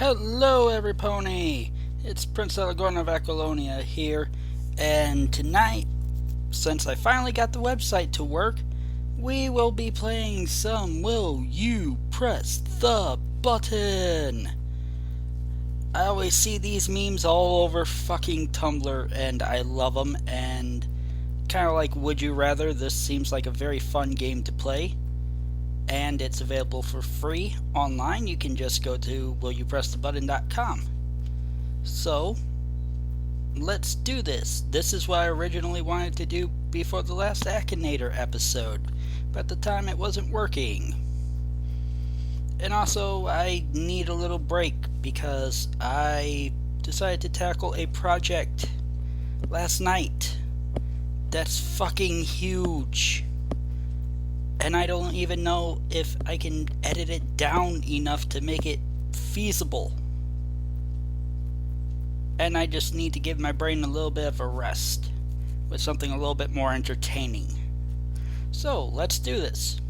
Hello, everypony! It's Prince Elagorn of Aquilonia here, and tonight, since I finally got the website to work, we will be playing some Will You Press the Button? I always see these memes all over fucking Tumblr, and I love them, and kind of like Would You Rather, this seems like a very fun game to play. And it's available for free online. You can just go to willyoupressthebutton.com. So, let's do this. This is what I originally wanted to do before the last Akinator episode, but at the time it wasn't working. And also, I need a little break because I decided to tackle a project last night that's fucking huge. And I don't even know if I can edit it down enough to make it feasible. And I just need to give my brain a little bit of a rest with something a little bit more entertaining. So, let's do this.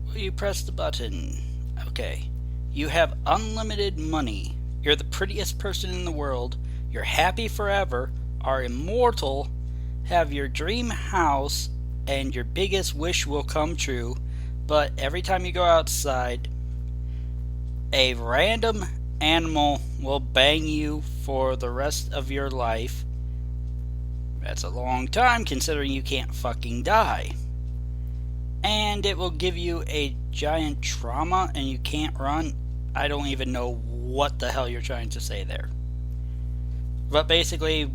Will you press the button? Okay. You have unlimited money. You're the prettiest person in the world. You're happy forever. Are immortal. Have your dream house. And your biggest wish will come true, but every time you go outside, a random animal will bang you for the rest of your life. That's a long time considering you can't fucking die. And it will give you a giant trauma and you can't run. I don't even know what the hell you're trying to say there. But basically,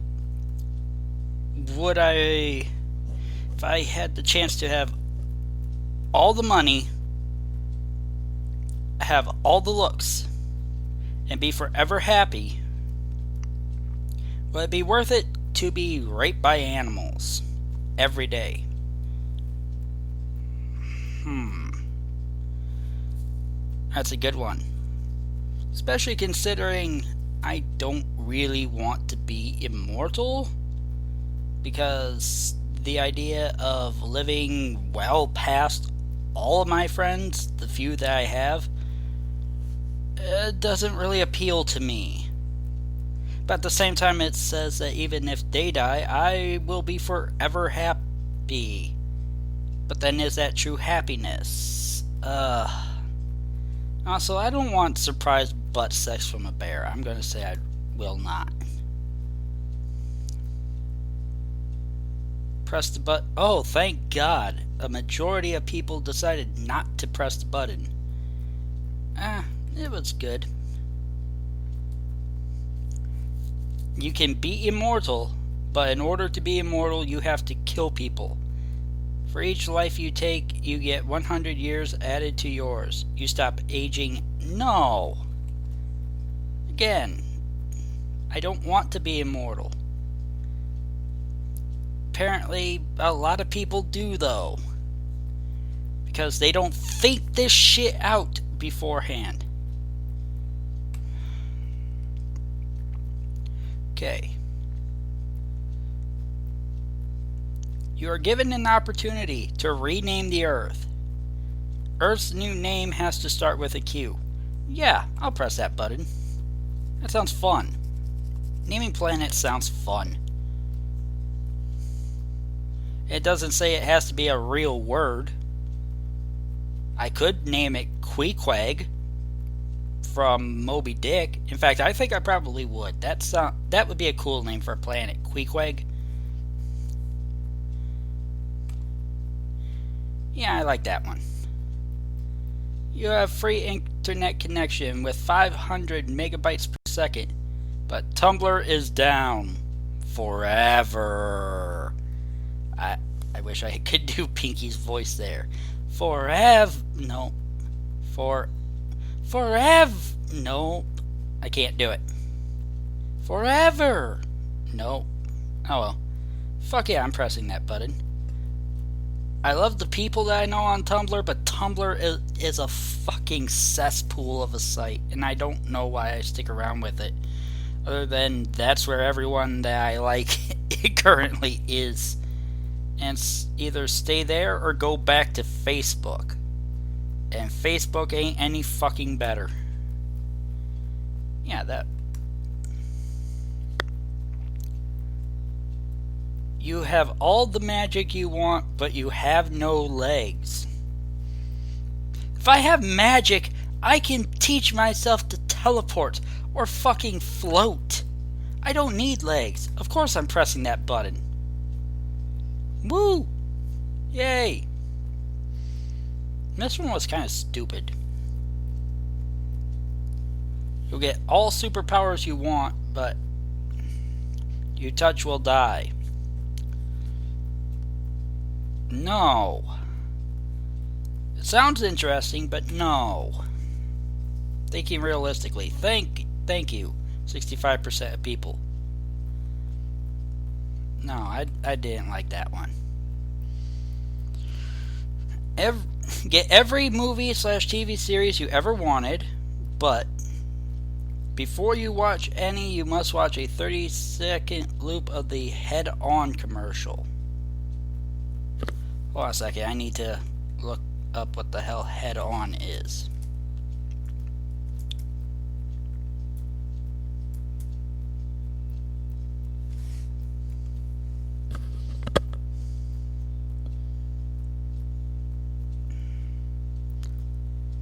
if I had the chance to have all the money, have all the looks, and be forever happy, would it be worth it to be raped by animals every day? That's a good one. Especially considering I don't really want to be immortal, because the idea of living well past all of my friends, the few that I have, doesn't really appeal to me. But at the same time, it says that even if they die, I will be forever happy. But then is that true happiness? Also, I don't want surprise butt sex from a bear. I'm going to say I will not. Press the button. Oh, thank God. A majority of people decided not to press the button. It was good. You can be immortal, but in order to be immortal, you have to kill people. For each life you take, you get 100 years added to yours. You stop aging. No. Again, I don't want to be immortal. Apparently, a lot of people do, though. Because they don't think this shit out beforehand. Okay. You are given an opportunity to rename the Earth. Earth's new name has to start with a Q. Yeah, I'll press that button. That sounds fun. Naming planets sounds fun. It doesn't say it has to be a real word. I could name it Queequeg from Moby Dick. In fact, I think I probably would. That would be a cool name for a planet, Queequeg. Yeah, I like that one. You have free internet connection with 500 megabytes per second, but Tumblr is down forever. I wish I could do Pinky's voice there. Forever. No. Forever. No. I can't do it. Forever. No. Oh well. Fuck yeah, I'm pressing that button. I love the people that I know on Tumblr, but Tumblr is a fucking cesspool of a site, and I don't know why I stick around with it. Other than that's where everyone that I like currently is. And either stay there or go back to Facebook. And Facebook ain't any fucking better. Yeah, that. You have all the magic you want, but you have no legs. If I have magic, I can teach myself to teleport or fucking float. I don't need legs. Of course I'm pressing that button. Woo! Yay! This one was kind of stupid. You'll get all superpowers you want, but you touch will die. No. It sounds interesting, but no. Thinking realistically. Thank you, 65% of people. No, I didn't like that one. Get every movie/TV series you ever wanted, but before you watch any, you must watch a 30-second loop of the Head-On commercial. Hold on a second, I need to look up what the hell Head-On is.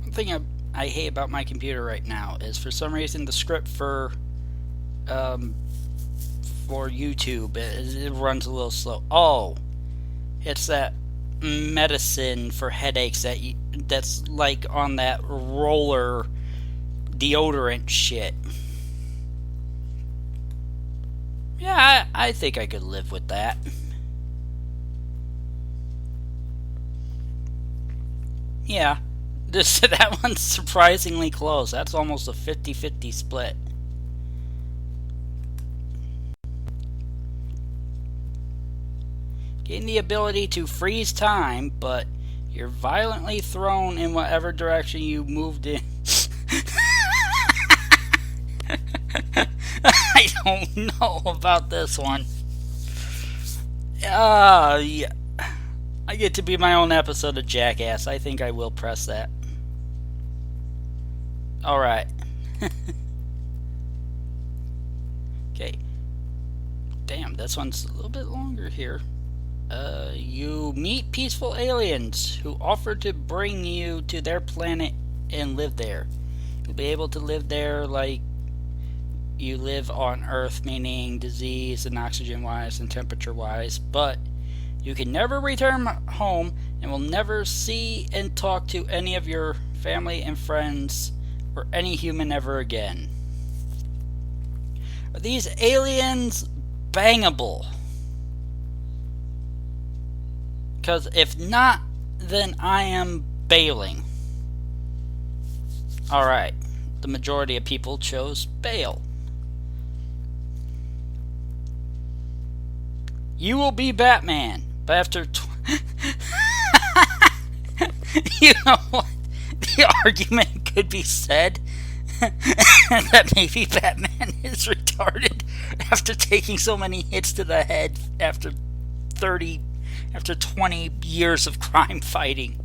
One thing I hate about my computer right now is for some reason the script for YouTube it runs a little slow. Oh, it's that medicine for headaches that's like on that roller deodorant shit. Yeah, I think I could live with that. Yeah, that one's surprisingly close. That's almost a 50-50 split. Gain the ability to freeze time, but you're violently thrown in whatever direction you moved in. I don't know about this one. Yeah. I get to be my own episode of Jackass. I think I will press that. Alright. Okay. Damn, this one's a little bit longer here. You meet peaceful aliens who offer to bring you to their planet and live there. You'll be able to live there like you live on Earth, meaning disease and oxygen-wise and temperature-wise, but you can never return home and will never see and talk to any of your family and friends or any human ever again. Are these aliens bangable? Because if not, then I am bailing. Alright, the majority of people chose bail. You will be Batman, but after you know what? The argument could be said that maybe Batman is retarded after taking so many hits to the head after 20 years of crime fighting.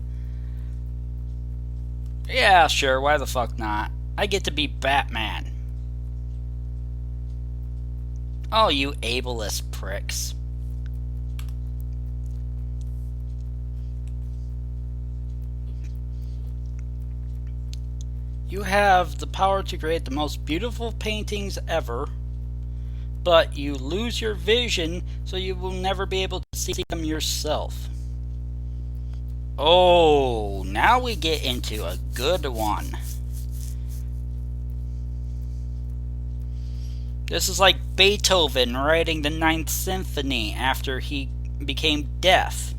Yeah, sure, why the fuck not? I get to be Batman. Oh, you ableist pricks. You have the power to create the most beautiful paintings ever, but you lose your vision, so you will never be able to see them yourself. Oh, now we get into a good one. This is like Beethoven writing the Ninth Symphony after he became deaf.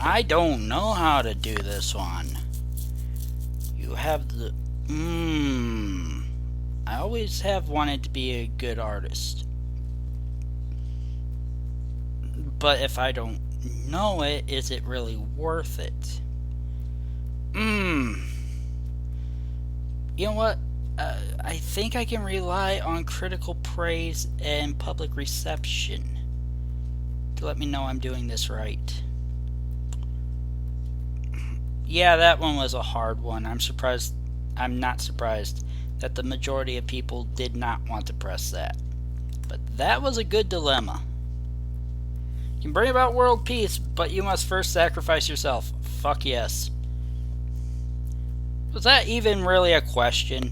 I don't know how to do this one. You have the... I always have wanted to be a good artist. But if I don't know it, is it really worth it? You know what? I think I can rely on critical praise and public reception to let me know I'm doing this right. Yeah, that one was a hard one. I'm not surprised that the majority of people did not want to press that. But that was a good dilemma. You can bring about world peace, but you must first sacrifice yourself. Fuck yes. Was that even really a question?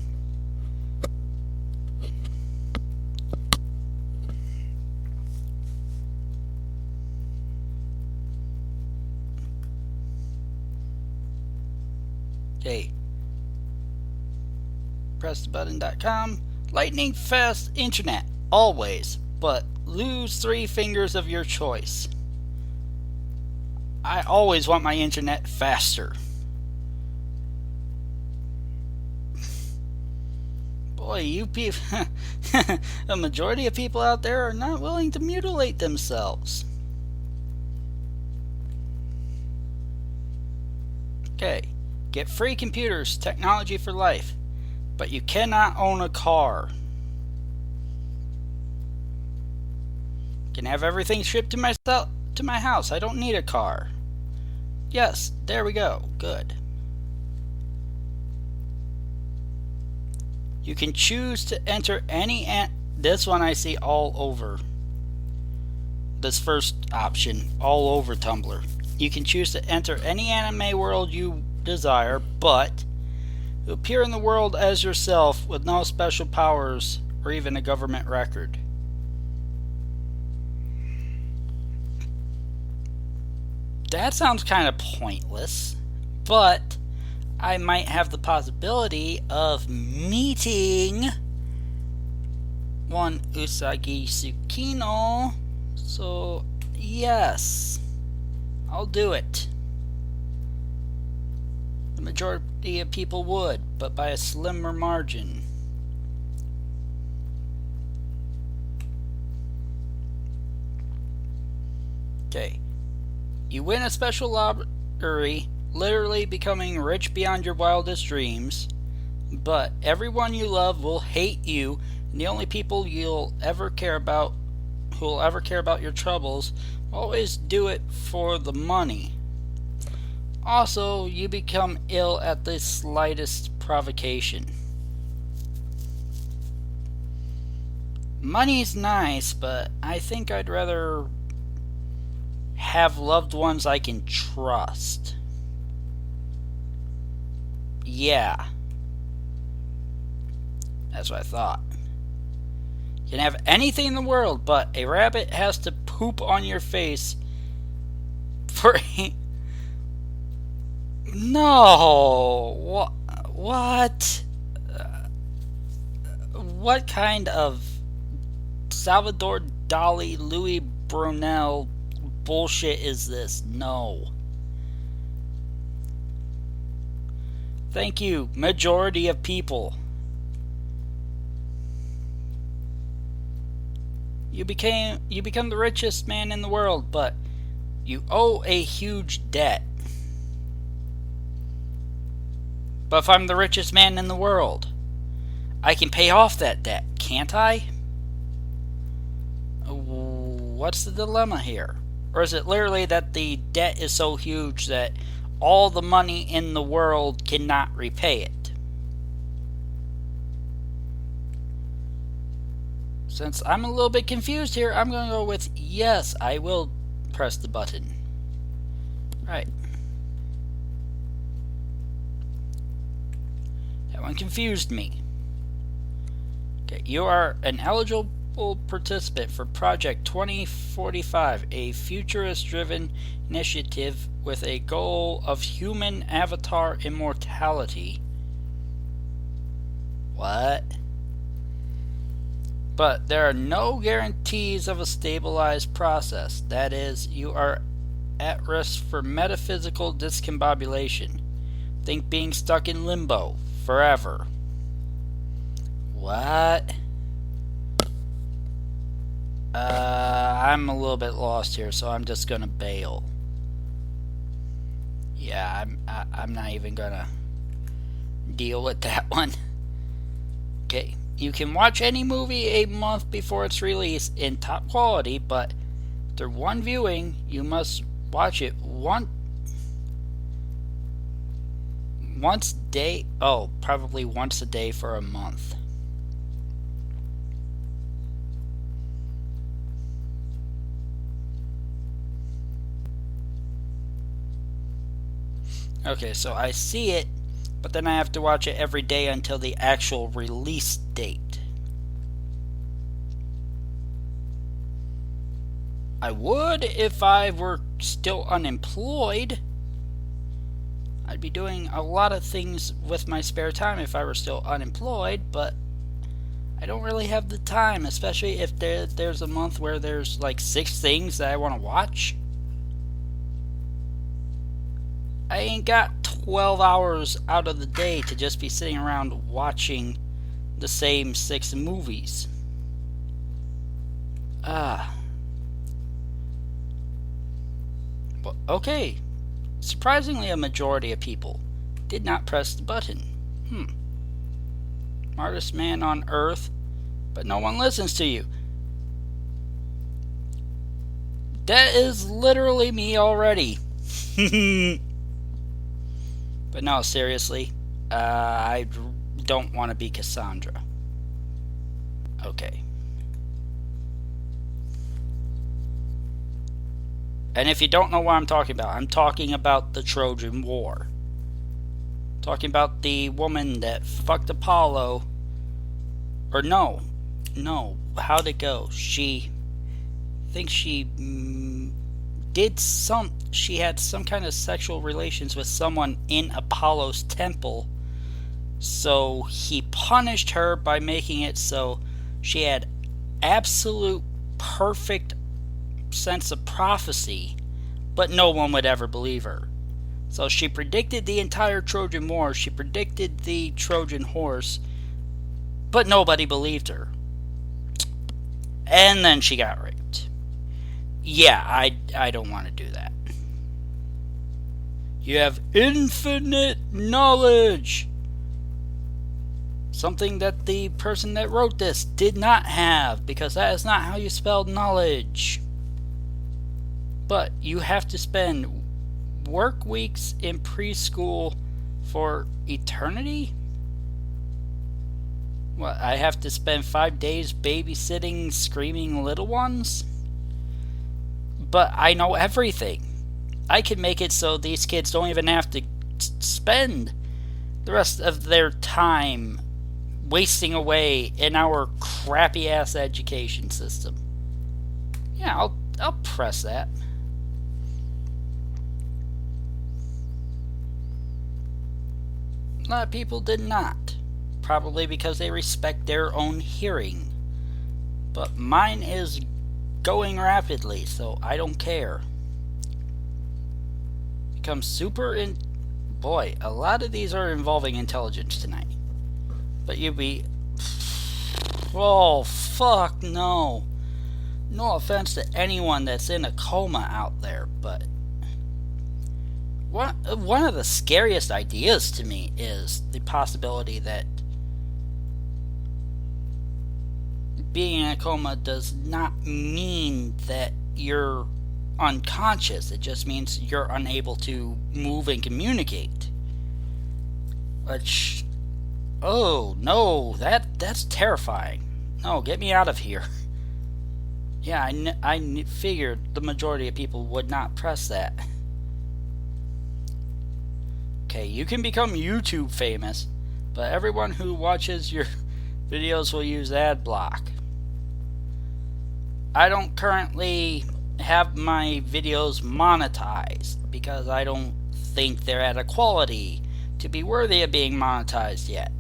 Okay. PressTheButton.com. Lightning fast internet. Always. But lose 3 fingers of your choice. I always want my internet faster. Boy, you people. A majority of people out there are not willing to mutilate themselves. Okay. Get free computers, technology for life. But you cannot own a car. Can have everything shipped to my house. I don't need a car. Yes, there we go. Good. You can choose to enter any this one I see all over. This first option, all over Tumblr. You can choose to enter any anime world you desire, but you appear in the world as yourself with no special powers or even a government record. That sounds kind of pointless, but I might have the possibility of meeting one Usagi Tsukino. So, yes, I'll do it. The majority of people would, but by a slimmer margin. Okay. You win a special lottery, literally becoming rich beyond your wildest dreams, but everyone you love will hate you, and the only people who'll ever care about your troubles always do it for the money. Also, you become ill at the slightest provocation. Money's nice, but I think I'd rather have loved ones I can trust. Yeah. That's what I thought. You can have anything in the world, but a rabbit has to poop on your face for a... No! What? What kind of Salvador Dali, Louis Brunel bullshit is this? No. Thank you, majority of people. You become the richest man in the world, but you owe a huge debt. But if I'm the richest man in the world, I can pay off that debt, can't I? What's the dilemma here? Or is it literally that the debt is so huge that all the money in the world cannot repay it? Since I'm a little bit confused here, I'm going to go with yes, I will press the button. Right. That one confused me. Okay, you are an eligible participant for Project 2045, a futurist-driven initiative with a goal of human avatar immortality. What? But there are no guarantees of a stabilized process. That is, you are at risk for metaphysical discombobulation. Think being stuck in limbo forever. What? I'm a little bit lost here, so I'm just gonna bail. Yeah, I'm not even gonna deal with that one. You can watch any movie a month before its release in top quality, but after one viewing, you must watch it probably once a day for a month. Okay, so I see it, but then I have to watch it every day until the actual release date. I would if I were still unemployed. I'd be doing a lot of things with my spare time if I were still unemployed, but I don't really have the time, especially if there's a month where there's like 6 things that I want to watch. I ain't got 12 hours out of the day to just be sitting around watching the same 6 movies. But okay. Surprisingly, a majority of people did not press the button. Smartest man on earth, but no one listens to you. That is literally me already. But no, seriously, I don't want to be Cassandra. Okay. And if you don't know what I'm talking about the Trojan War. Talking about the woman that fucked Apollo. Or no, how'd it go? She had some kind of sexual relations with someone in Apollo's temple. So he punished her by making it so she had absolute perfect sense of prophecy, but no one would ever believe her. So she predicted the entire Trojan War, she predicted the Trojan horse, but nobody believed her. And then she got raped. Yeah, I don't want to do that. You have infinite knowledge. Something that the person that wrote this did not have, because that is not how you spell knowledge. But you have to spend work weeks in preschool for eternity? What, I have to spend 5 days babysitting screaming little ones? But I know everything. I can make it so these kids don't even have to spend the rest of their time wasting away in our crappy ass education system. Yeah, I'll press that. A lot of people did not. Probably because they respect their own hearing. But mine is going rapidly, so I don't care. Become boy, a lot of these are involving intelligence tonight. But you'd be... Oh, fuck no. No offense to anyone that's in a coma out there, but... One of the scariest ideas to me is the possibility that being in a coma does not mean that you're unconscious. It just means you're unable to move and communicate. Which, oh no, that's terrifying. No, get me out of here. Yeah, I figured the majority of people would not press that. Okay, you can become YouTube famous, but everyone who watches your videos will use ad block. I don't currently have my videos monetized because I don't think they're at a quality to be worthy of being monetized yet.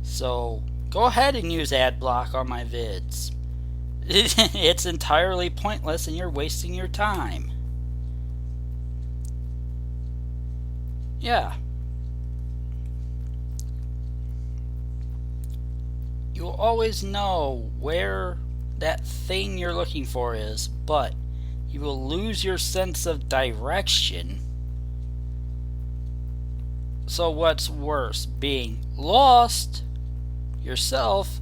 So go ahead and use ad block on my vids. It's entirely pointless and you're wasting your time. Yeah. You'll always know where that thing you're looking for is, but you will lose your sense of direction. So what's worse, being lost yourself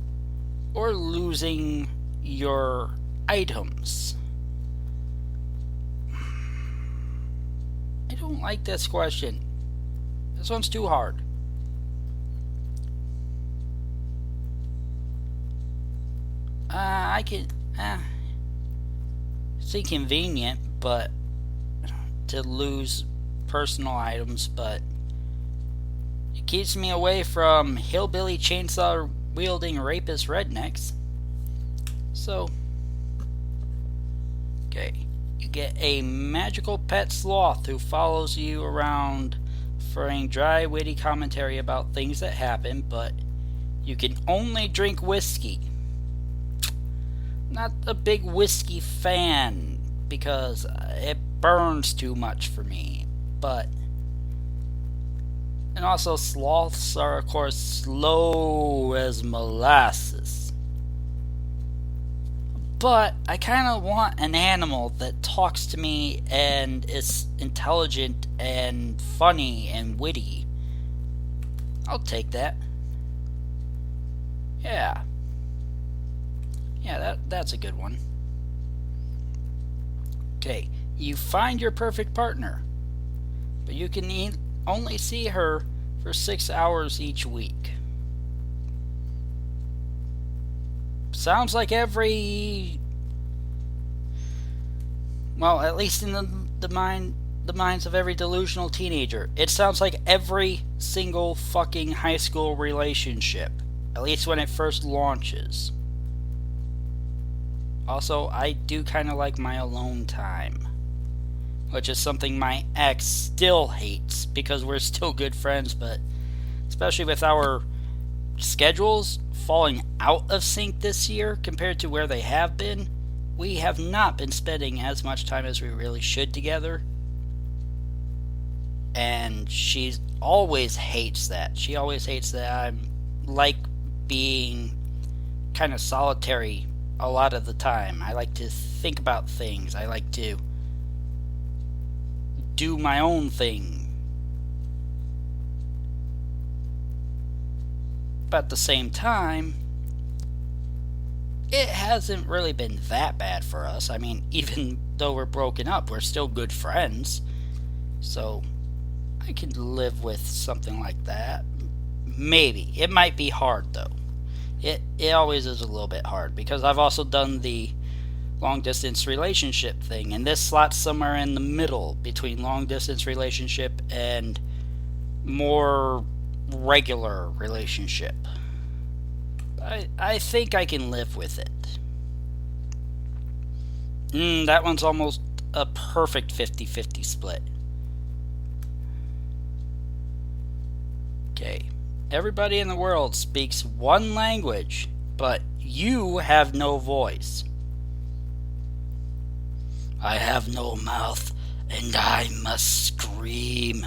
or losing your items? I don't like this question. This one's too hard. I can. It's inconvenient, but to lose personal items, but it keeps me away from hillbilly chainsaw wielding rapist rednecks. So, okay. You get a magical pet sloth who follows you around, throwing dry, witty commentary about things that happen, but you can only drink whiskey. Not a big whiskey fan because it burns too much for me, but and also sloths are of course slow as molasses. But I kind of want an animal that talks to me and is intelligent and funny and witty. I'll take that. Yeah. Yeah, that's a good one. Okay, you find your perfect partner, but you can only see her for 6 hours each week. Sounds like every... well, at least in the minds of every delusional teenager, it sounds like every single fucking high school relationship, at least when it first launches. Also, I do kind of like my alone time, which is something my ex still hates because we're still good friends, but especially with our schedules falling out of sync this year compared to where they have been, we have not been spending as much time as we really should together. And she always hates that. She always hates that I'm like being kind of solitary a lot of the time. I like to think about things. I like to do my own thing. But at the same time, it hasn't really been that bad for us. I mean, even though we're broken up, we're still good friends. So, I can live with something like that. Maybe. It might be hard, though. It always is a little bit hard, because I've also done the long-distance relationship thing, and this slots somewhere in the middle between long-distance relationship and more regular relationship. I think I can live with it. That one's almost a perfect 50-50 split. Okay. Everybody in the world speaks one language, but you have no voice. I have no mouth, and I must scream.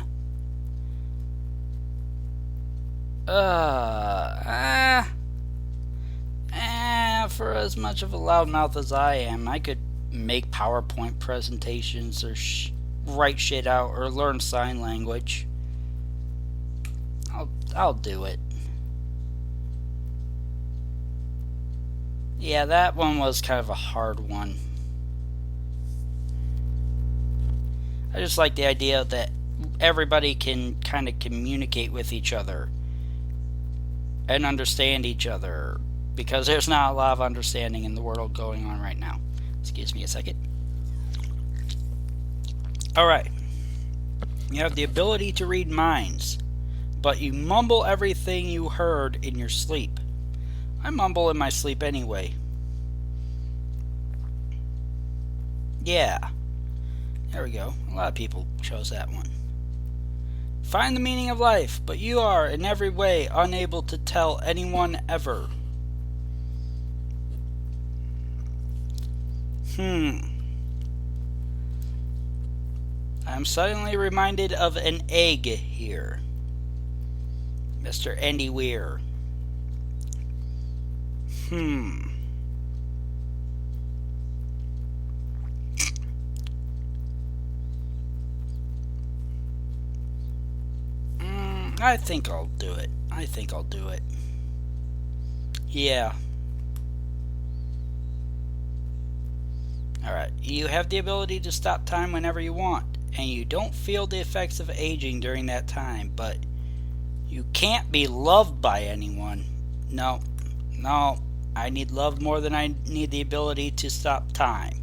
For as much of a loudmouth as I am, I could make PowerPoint presentations or write shit out or learn sign language. I'll do it. Yeah, that one was kind of a hard one. I just like the idea that everybody can kind of communicate with each other and understand each other, because there's not a lot of understanding in the world going on right now. Excuse me a second. Alright. You have the ability to read minds, but you mumble everything you heard in your sleep. I mumble in my sleep anyway. Yeah. There we go. A lot of people chose that one. Find the meaning of life, but you are in every way unable to tell anyone ever. I'm suddenly reminded of an egg here. Mr. Andy Weir. I think I'll do it. Yeah. Alright, you have the ability to stop time whenever you want, and you don't feel the effects of aging during that time, but you can't be loved by anyone. No, I need love more than I need the ability to stop time.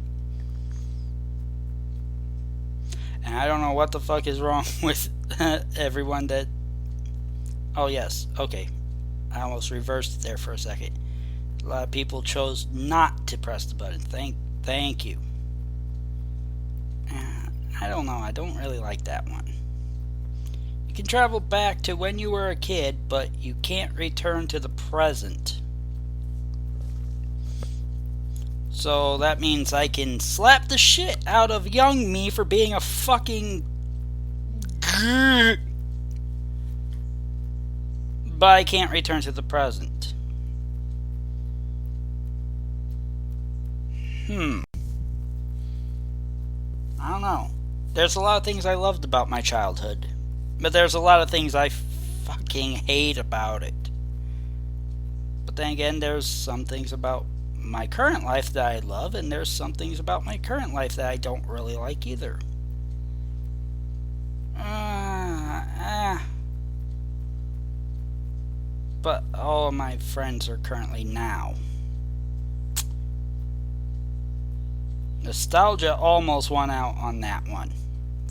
And I don't know what the fuck is wrong with everyone that... Oh yes, okay. I almost reversed it there for a second. A lot of people chose not to press the button. Thank you. I don't know. I don't really like that one. You can travel back to when you were a kid, but you can't return to the present. So that means I can slap the shit out of young me for being a fucking... But I can't return to the present. I don't know. There's a lot of things I loved about my childhood, but there's a lot of things I fucking hate about it. But then again, there's some things about my current life that I love, and there's some things about my current life that I don't really like either. But all of my friends are currently now. Nostalgia almost won out on that one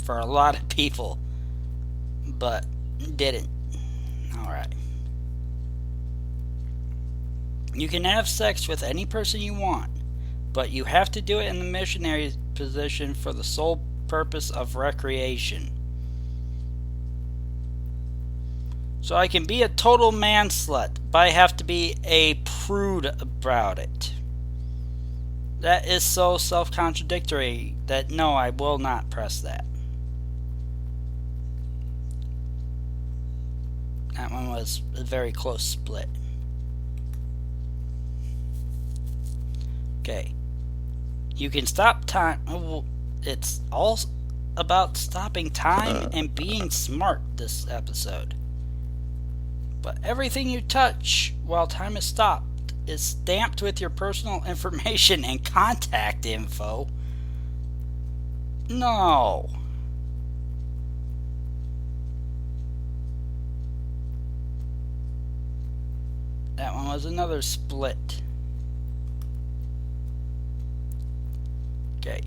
for a lot of people, but didn't. Alright. You can have sex with any person you want, but you have to do it in the missionary position for the sole purpose of recreation. So I can be a total man slut, but I have to be a prude about it. That is so self-contradictory that no, I will not press that. That one was a very close split. Okay. You can stop time. Oh, it's all about stopping time and being smart this episode. But everything you touch while time is stopped is stamped with your personal information and contact info. No. That one was another split. Okay.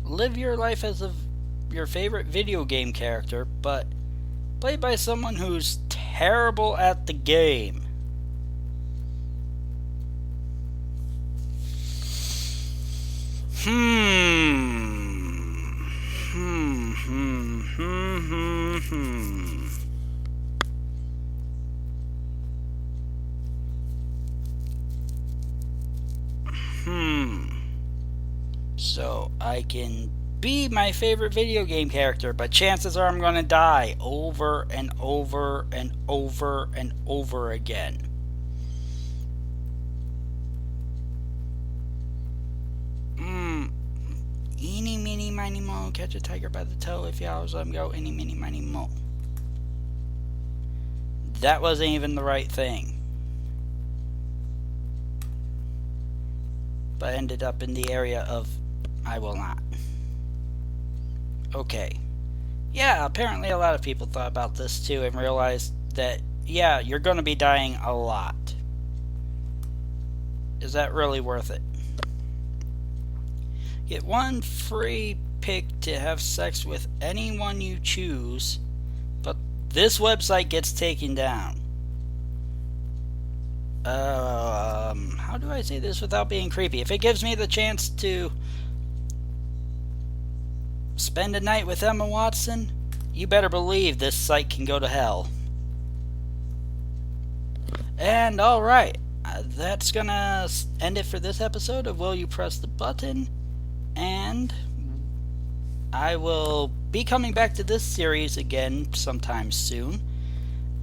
Live your life as your favorite video game character, but played by someone who's terrible at the game. So I can be my favorite video game character, but chances are I'm going to die over and over and over and over again. Eeny, meeny, miny, mo. Catch a tiger by the toe. If you always let him go. Eeny, meeny, miny, mo. That wasn't even the right thing. But I ended up in the area of I will not. Okay. Yeah, apparently a lot of people thought about this too and realized that, yeah, you're going to be dying a lot. Is that really worth it? Get one free pick to have sex with anyone you choose, but this website gets taken down. How do I say this without being creepy? If it gives me the chance to spend a night with Emma Watson, you better believe this site can go to hell. And alright, that's gonna end it for this episode of Will You Press the Button? And I will be coming back to this series again sometime soon.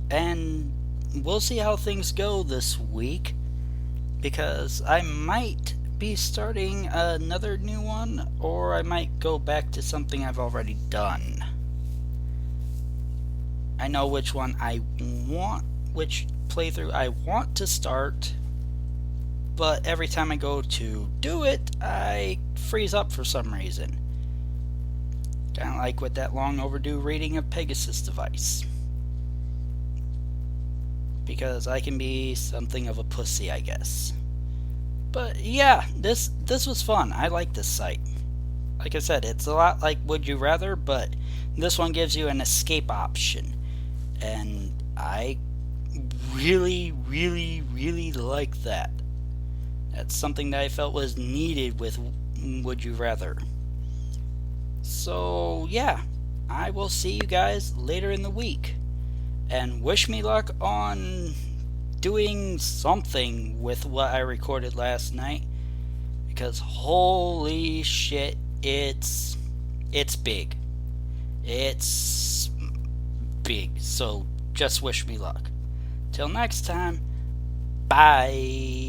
And we'll see how things go this week, because I might be starting another new one, or I might go back to something I've already done. I know which one I want, which playthrough I want to start, but every time I go to do it, I freeze up for some reason. Kind of like with that long overdue reading of Pegasus Device. Because I can be something of a pussy, I guess. But yeah, this was fun. I like this site. Like I said, it's a lot like Would You Rather, but this one gives you an escape option. And I really, really, really like that. That's something that I felt was needed with Would You Rather. So yeah, I will see you guys later in the week. And wish me luck on doing something with what I recorded last night. Because holy shit, it's big. It's big. So just wish me luck. Till next time, bye.